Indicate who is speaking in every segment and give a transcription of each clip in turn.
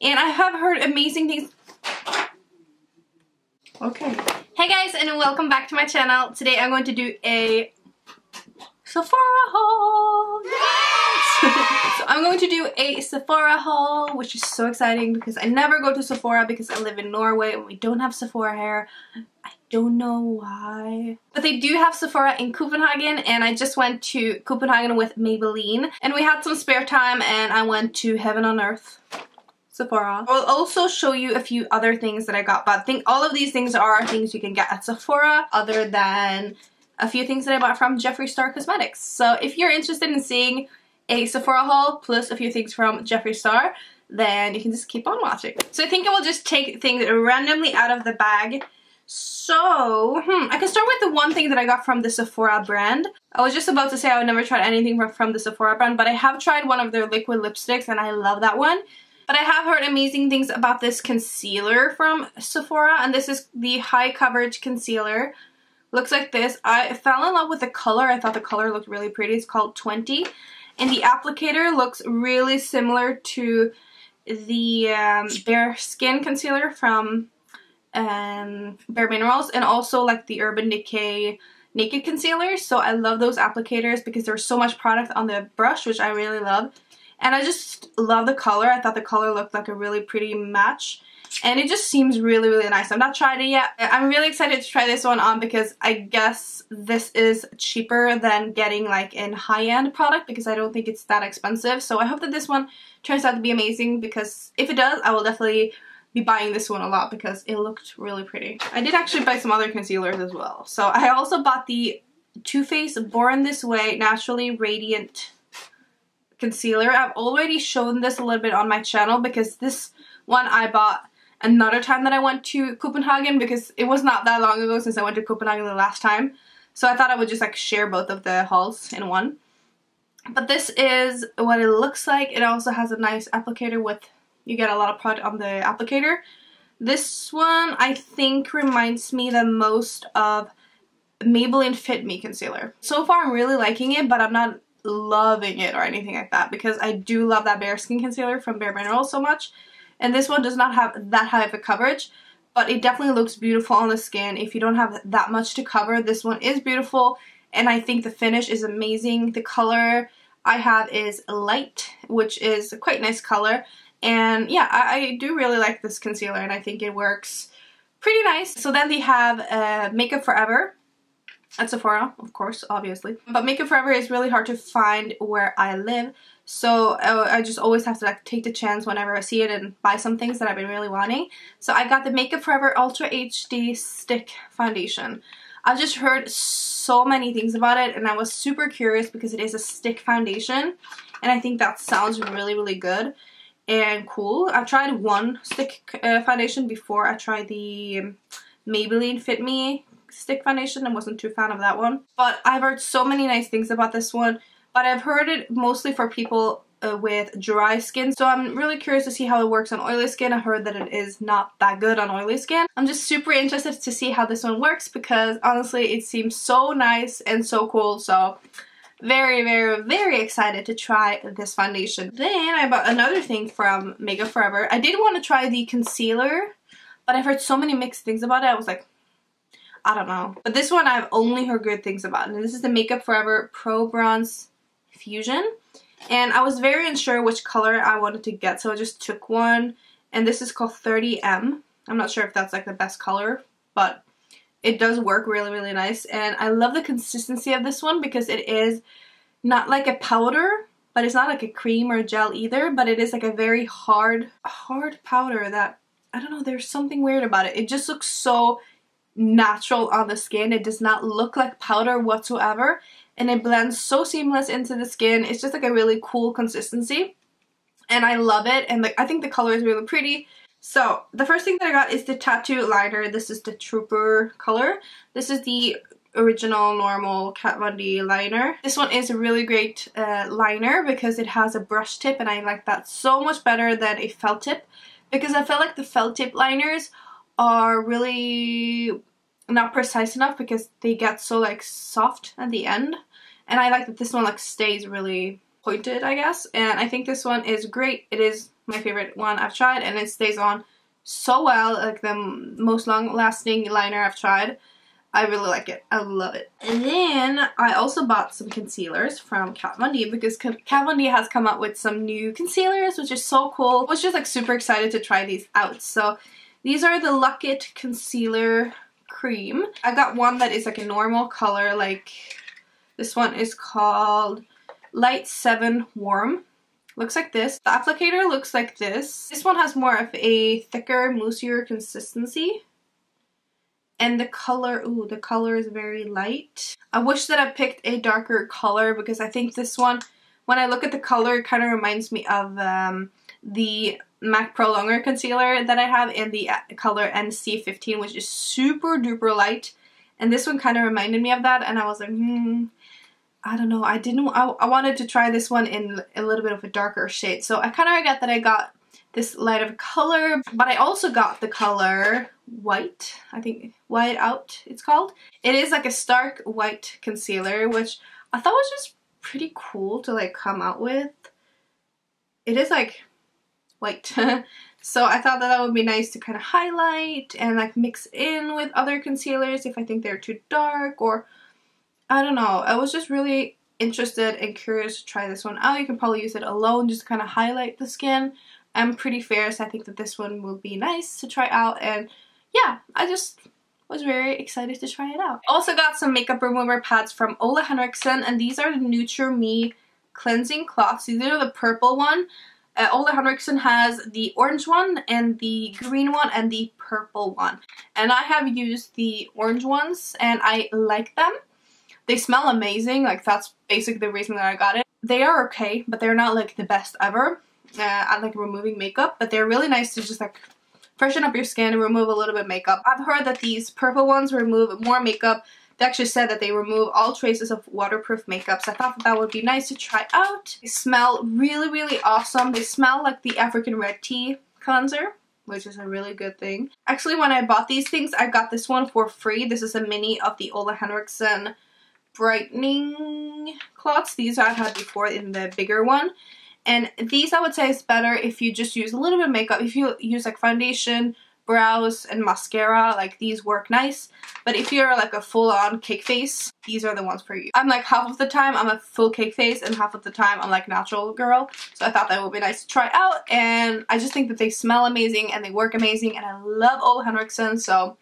Speaker 1: and I have heard amazing things. Okay. Hey guys, and welcome back to my channel. Today I'm going to do a Sephora haul. Yes! So I'm going to do a Sephora haul, which is so exciting because I never go to Sephora because I live in Norway and we don't have Sephora here. I don't know why. But they do have Sephora in Copenhagen, and I just went to Copenhagen with Maybelline and we had some spare time and I went to Heaven on Earth Sephora. I'll also show you a few other things that I got, but I think all of these things are things you can get at Sephora other than a few things that I bought from JEFFREE Star Cosmetics. So if you're interested in seeing a Sephora haul plus a few things from JEFFREE Star, then you can just keep on watching. So I think I will just take things randomly out of the bag. So, I can start with the one thing that I got from the Sephora brand. I was just about to say I would never try anything from the Sephora brand, but I have tried one of their liquid lipsticks and I love that one. But I have heard amazing things about this concealer from Sephora, and this is the High Coverage Concealer. Looks like this. I fell in love with the color. I thought the color looked really pretty. It's called 20. And the applicator looks really similar to the Bare Skin Concealer from Bare Minerals, and also like the Urban Decay Naked Concealer. So I love those applicators because there's so much product on the brush, which I really love. And I just love the color. I thought the color looked like a really pretty match. And it just seems really, really nice. I've not tried it yet. I'm really excited to try this one on because I guess this is cheaper than getting like in high-end product because I don't think it's that expensive. So I hope that this one turns out to be amazing, because if it does, I will definitely be buying this one a lot because it looked really pretty. I did actually buy some other concealers as well. So I also bought the Too Faced Born This Way Naturally Radiant Concealer. I've already shown this a little bit on my channel because this one I bought another time that I went to Copenhagen, because it was not that long ago since I went to Copenhagen the last time. So I thought I would just like share both of the hauls in one. But this is what it looks like. It also has a nice applicator with, you get a lot of product on the applicator. This one I think reminds me the most of Maybelline Fit Me concealer. So far I'm really liking it, but I'm not loving it or anything like that because I do love that Bare Skin concealer from Bare Minerals so much. And this one does not have that high of a coverage, but it definitely looks beautiful on the skin. If you don't have that much to cover, this one is beautiful, and I think the finish is amazing. The color I have is light, which is a quite nice color, and yeah, I do really like this concealer, and I think it works pretty nice. So then they have Makeup Forever at Sephora, of course, obviously. But Makeup Forever is really hard to find where I live, so I just always have to like take the chance whenever I see it and buy some things that I've been really wanting. So I got the Makeup Forever Ultra HD Stick Foundation. I've just heard so many things about it, and I was super curious because it is a stick foundation, and I think that sounds really, really good and cool. I've tried one stick foundation before. I tried the Maybelline Fit Me stick foundation. I wasn't too fan of that one, but I've heard so many nice things about this one. But I've heard it mostly for people with dry skin, so I'm really curious to see how it works on oily skin. I heard that it is not that good on oily skin. I'm just super interested to see how this one works because honestly it seems so nice and so cool, so very, very, very excited to try this foundation. Then I bought another thing from Makeup Forever. I did want to try the concealer, but I've heard so many mixed things about it. I was like, I don't know. But this one I've only heard good things about, and this is the Makeup Forever Pro Bronze Fusion. And I was very unsure which color I wanted to get, so I just took one, and this is called 30M. I'm not sure if that's like the best color, but it does work really, really nice. And I love the consistency of this one because it is not like a powder, but it's not like a cream or a gel either, but it is like a very hard powder that, I don't know, there's something weird about it. It just looks so natural on the skin. It does not look like powder whatsoever, and it blends so seamless into the skin. It's just like a really cool consistency, and I love it, and I think the color is really pretty. So the first thing that I got is the tattoo liner. This is the Trooper color. This is the original normal Kat Von D liner. This one is a really great liner because it has a brush tip, and I like that so much better than a felt tip, because I feel like the felt tip liners are really not precise enough because they get so like soft at the end, and I like that this one like stays really pointed, I guess, and I think this one is great. It is my favorite one I've tried, and it stays on so well, like the most long-lasting liner I've tried. I really like it. I love it. And then I also bought some concealers from Bundy because Bundy has come up with some new concealers, which is so cool. I was just like super excited to try these out. So these are the Look It Concealer Cream. I got one that is like a normal color, like this one is called Light 7 Warm. Looks like this. The applicator looks like this. This one has more of a thicker, moussier consistency. And the color, ooh, the color is very light. I wish that I picked a darker color because I think this one, when I look at the color, it kind of reminds me of the MAC Pro Longer concealer that I have in the color NC15, which is super duper light. And this one kind of reminded me of that, and I was like, I don't know. I wanted to try this one in a little bit of a darker shade. So I kind of regret that I got this light of color, but I also got the color White. I think White Out it's called. It is like a stark white concealer, which I thought was just pretty cool to like come out with. It is like white. So I thought that that would be nice to kind of highlight and like mix in with other concealers if I think they're too dark, or I don't know. I was just really interested and curious to try this one out. You can probably use it alone just to kind of highlight the skin. I'm pretty fair, so I think that this one will be nice to try out, and yeah, I just was very excited to try it out. I also got some makeup remover pads from Ola Henriksen, and these are the Nuture Me cleansing cloths. These are the purple one. Ola Henriksen has the orange one and the green one and the purple one, and I have used the orange ones and I like them. They smell amazing, like that's basically the reason that I got it. They are okay, but they're not like the best ever. I like removing makeup, but they're really nice to just like freshen up your skin and remove a little bit of makeup. I've heard that these purple ones remove more makeup. They actually said that they remove all traces of waterproof makeup, so I thought that that would be nice to try out. They smell really, really awesome. They smell like the African Red Tea cleanser, which is a really good thing. Actually, when I bought these things, I got this one for free. This is a mini of the Ola Henriksen brightening cloths. These I've had before in the bigger one. And these I would say is better if you just use a little bit of makeup. If you use like foundation, brows, and mascara, like these work nice. But if you're like a full-on cake face, these are the ones for you. I'm like half of the time I'm a full cake face and half of the time I'm like natural girl. So I thought that would be nice to try out. And I just think that they smell amazing and they work amazing. And I love Ola Henriksen, so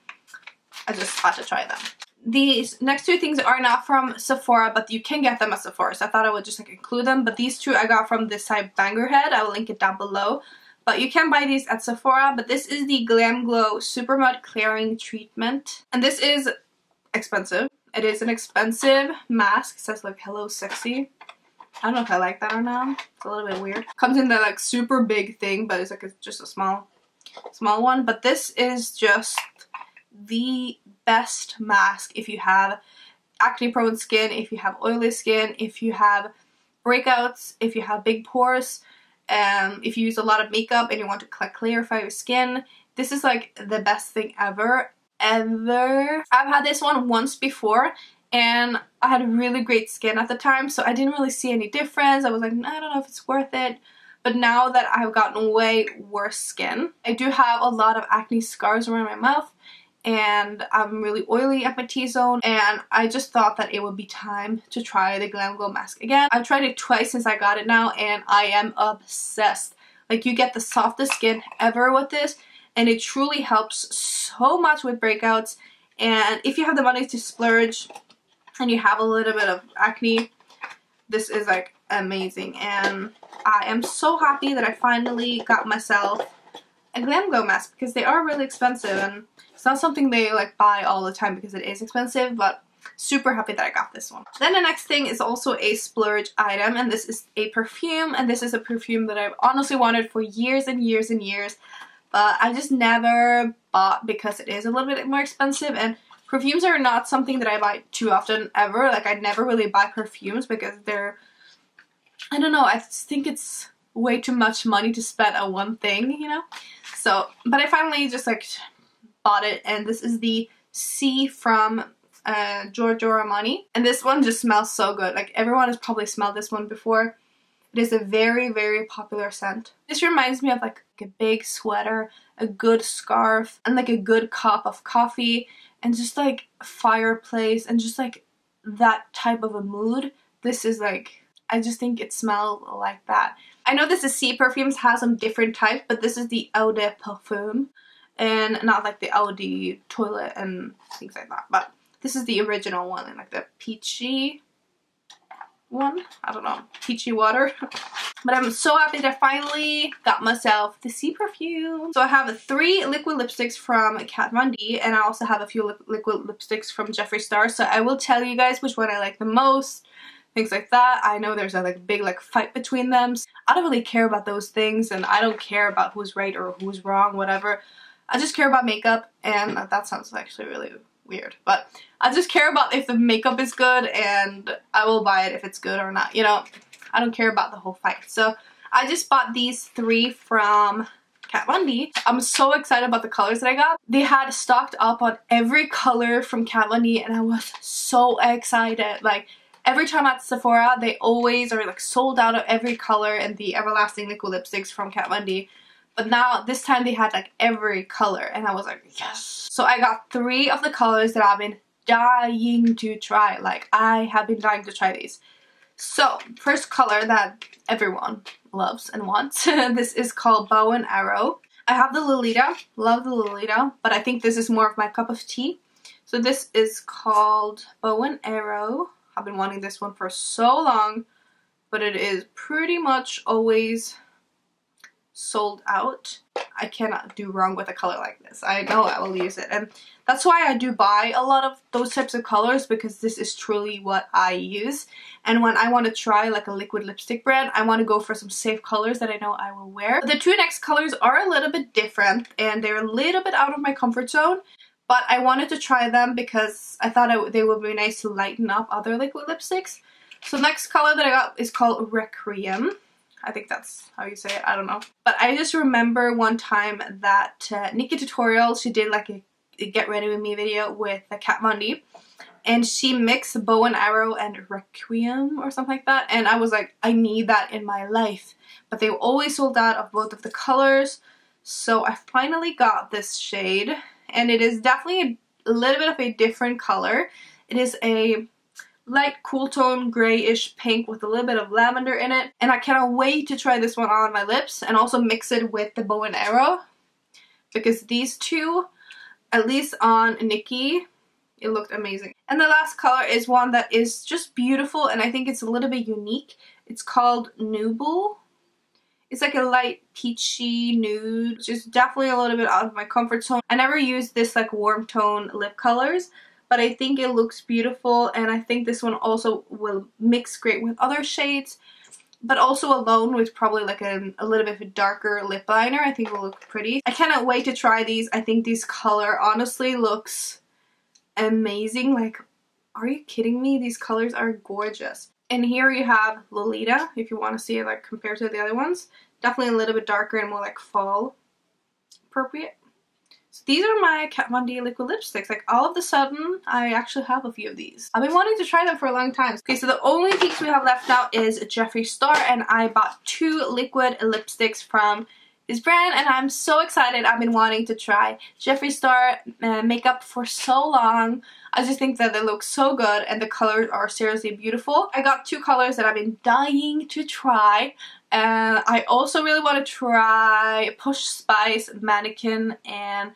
Speaker 1: I just had to try them. These next two things are not from Sephora, but you can get them at Sephora, so I thought I would just like include them. But these two I got from this site Bangerhead. I will link it down below. But you can buy these at Sephora. But this is the Glam Glow Super Mud Clearing Treatment. And this is expensive. It is an expensive mask. It says like Hello Sexy. I don't know if I like that or not. It's a little bit weird. Comes in that like super big thing, but it's like just a small one. But this is just the best mask if you have acne prone skin, if you have oily skin, if you have breakouts, if you have big pores, if you use a lot of makeup and you want to clarify your skin. This is like the best thing ever. I've had this one once before and I had really great skin at the time, so I didn't really see any difference. I was like, I don't know if it's worth it. But now that I've gotten way worse skin, I do have a lot of acne scars around my mouth, and I'm really oily at my T-zone, and I just thought that it would be time to try the Glam Glow mask again. I've tried it twice since I got it now, and I am obsessed. Like, you get the softest skin ever with this, and it truly helps so much with breakouts. And if you have the money to splurge and you have a little bit of acne, this is like amazing. And I am so happy that I finally got myself a Glam Glow mask, because they are really expensive, and it's not something they like buy all the time because it is expensive, but super happy that I got this one. Then the next thing is also a splurge item, and this is a perfume, and this is a perfume that I've honestly wanted for years and years and years, but I just never bought because it is a little bit more expensive, and perfumes are not something that I buy too often ever. Like, I never really buy perfumes because they're, I don't know, I just think it's way too much money to spend on one thing, you know? So, but I finally just like bought it, and this is the C from Giorgio Armani, and this one just smells so good. Like, everyone has probably smelled this one before. It is a very, very popular scent. This reminds me of like a big sweater, a good scarf, and like a good cup of coffee, and just like a fireplace, and just like that type of a mood. This is like, I just think it smells like that. I know this is Sea Perfumes, has some different types, but this is the Eau de Parfum, and not like the Eau de Toilet and things like that, but this is the original one, and like the peachy one. I don't know, peachy water. But I'm so happy that I finally got myself the Sea Perfume. So I have 3 liquid lipsticks from Kat Von D, and I also have a few liquid lipsticks from JEFFREE Star. So I will tell you guys which one I like the most, things like that. I know there's a like big like fight between them. I don't really care about those things, and I don't care about who's right or who's wrong, whatever. I just care about makeup, and that sounds actually really weird, but I just care about if the makeup is good, and I will buy it if it's good or not, you know. I don't care about the whole fight. So I just bought these 3 from Kat Von D. I'm so excited about the colors that I got. They had stocked up on every color from Kat Von D, and I was so excited. Like, every time at Sephora, they always are like sold out of every color in the Everlasting liquid lipsticks from Kat Von D. But now, this time they had like every color, and I was like, yes. So I got 3 of the colors that I've been dying to try. Like, I have been dying to try these. So, first color that everyone loves and wants. This is called Bow and Arrow. I have the Lolita. Love the Lolita, but I think this is more of my cup of tea. So this is called Bow and Arrow. I've been wanting this one for so long, but it is pretty much always sold out. I cannot do wrong with a color like this. I know I will use it, and that's why I do buy a lot of those types of colors, because this is truly what I use. And when I want to try like a liquid lipstick brand, I want to go for some safe colors that I know I will wear. The 2 next colors are a little bit different, and they're a little bit out of my comfort zone, but I wanted to try them because I thought they would be nice to lighten up other liquid lipsticks. So the next color that I got is called Requiem. I think that's how you say it, I don't know. But I just remember one time that Nikki Tutorial, she did like a get ready with me video with Kat Von D, and she mixed Bow and Arrow and Requiem or something like that, and I was like, I need that in my life. But they were always sold out of both of the colors, so I finally got this shade, and it is definitely a little bit of a different color. It is a light cool tone grayish pink with a little bit of lavender in it, and I cannot wait to try this one on my lips and also mix it with the Bow and Arrow, because these 2, at least on Nikki, it looked amazing. And the last color is one that is just beautiful, and I think it's a little bit unique. It's called Nuble. It's like a light peachy nude, which is definitely a little bit out of my comfort zone. I never used this like warm tone lip colors, but I think it looks beautiful, and I think this one also will mix great with other shades, but also alone with probably like a little bit of a darker lip liner. I think it will look pretty. I cannot wait to try these. I think this color honestly looks amazing. Like, are you kidding me? These colors are gorgeous. And here you have Lolita, if you want to see it like compared to the other ones. Definitely a little bit darker and more like fall appropriate. So these are my Kat Von D liquid lipsticks. Like, all of a sudden, I actually have a few of these. I've been wanting to try them for a long time. Okay, so the only things we have left now is JEFFREE Star, and I bought 2 liquid lipsticks from this brand, and I'm so excited. I've been wanting to try JEFFREE Star makeup for so long. I just think that they look so good, and the colors are seriously beautiful. I got 2 colors that I've been dying to try. And I also really want to try Push Spice Mannequin and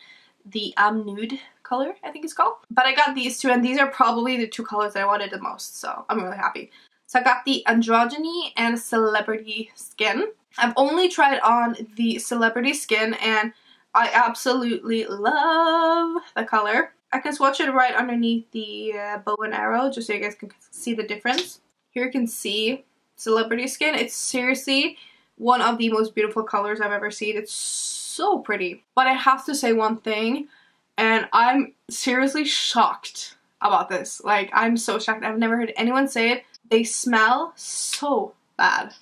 Speaker 1: the Nude color, I think it's called. But I got these 2, and these are probably the 2 colors that I wanted the most, so I'm really happy. So I got the Androgyny and Celebrity Skin. I've only tried on the Celebrity Skin, and I absolutely love the color. I can swatch it right underneath the Bow and Arrow, just so you guys can see the difference. Here you can see Celebrity Skin. It's seriously one of the most beautiful colors I've ever seen. It's so pretty. But I have to say one thing, and I'm seriously shocked about this. Like, I'm so shocked. I've never heard anyone say it. They smell so bad.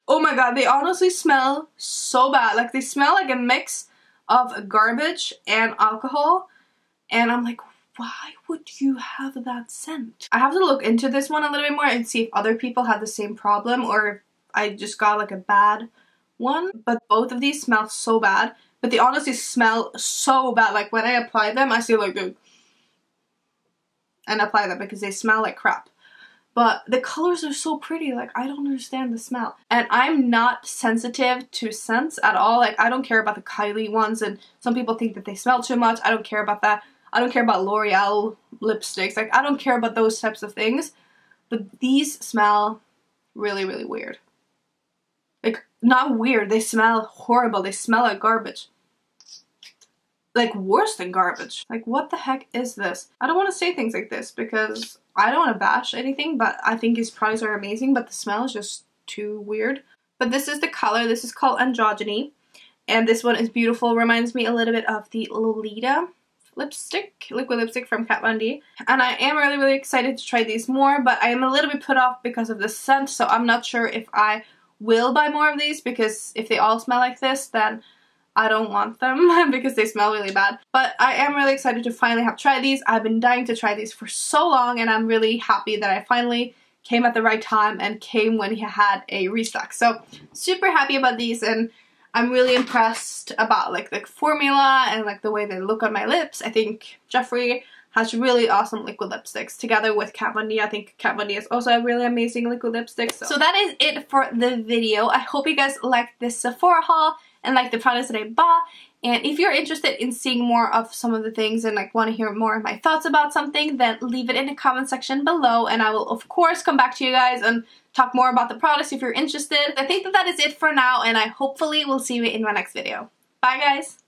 Speaker 1: Oh my god, they honestly smell so bad. Like, they smell like a mix of garbage and alcohol. And I'm like, why would you have that scent? I have to look into this one a little bit more and see if other people have the same problem or if I just got like a bad one. But both of these smell so bad. But they honestly smell so bad. Like when I apply them, I still like and apply them because they smell like crap. But the colors are so pretty. Like, I don't understand the smell. And I'm not sensitive to scents at all. Like, I don't care about the Kylie ones, and some people think that they smell too much. I don't care about that. I don't care about L'Oreal lipsticks. Like, I don't care about those types of things. But these smell really, really weird. Like, not weird. They smell horrible. They smell like garbage. Like, worse than garbage. Like, what the heck is this? I don't want to say things like this because I don't want to bash anything, but I think these products are amazing, but the smell is just too weird. But this is the color. This is called Androgyny. And this one is beautiful. Reminds me a little bit of the Lolita lipstick, liquid lipstick from Kat Von D. And I am really, really excited to try these more, but I am a little bit put off because of the scent, so I'm not sure if I will buy more of these, because if they all smell like this, then I don't want them because they smell really bad. But I am really excited to finally have tried these. I've been dying to try these for so long, and I'm really happy that I finally came at the right time and came when he had a restock. So super happy about these, and I'm really impressed about like the formula and like the way they look on my lips. I think JEFFREE has really awesome liquid lipsticks together with Kat Von D. I think Kat Von D is also a really amazing liquid lipstick. So that is it for the video. I hope you guys liked this Sephora haul and like the products that I bought. And if you're interested in seeing more of some of the things and like want to hear more of my thoughts about something, then leave it in the comment section below, and I will of course come back to you guys and talk more about the products if you're interested. I think that is it for now, and I hopefully will see you in my next video. Bye guys!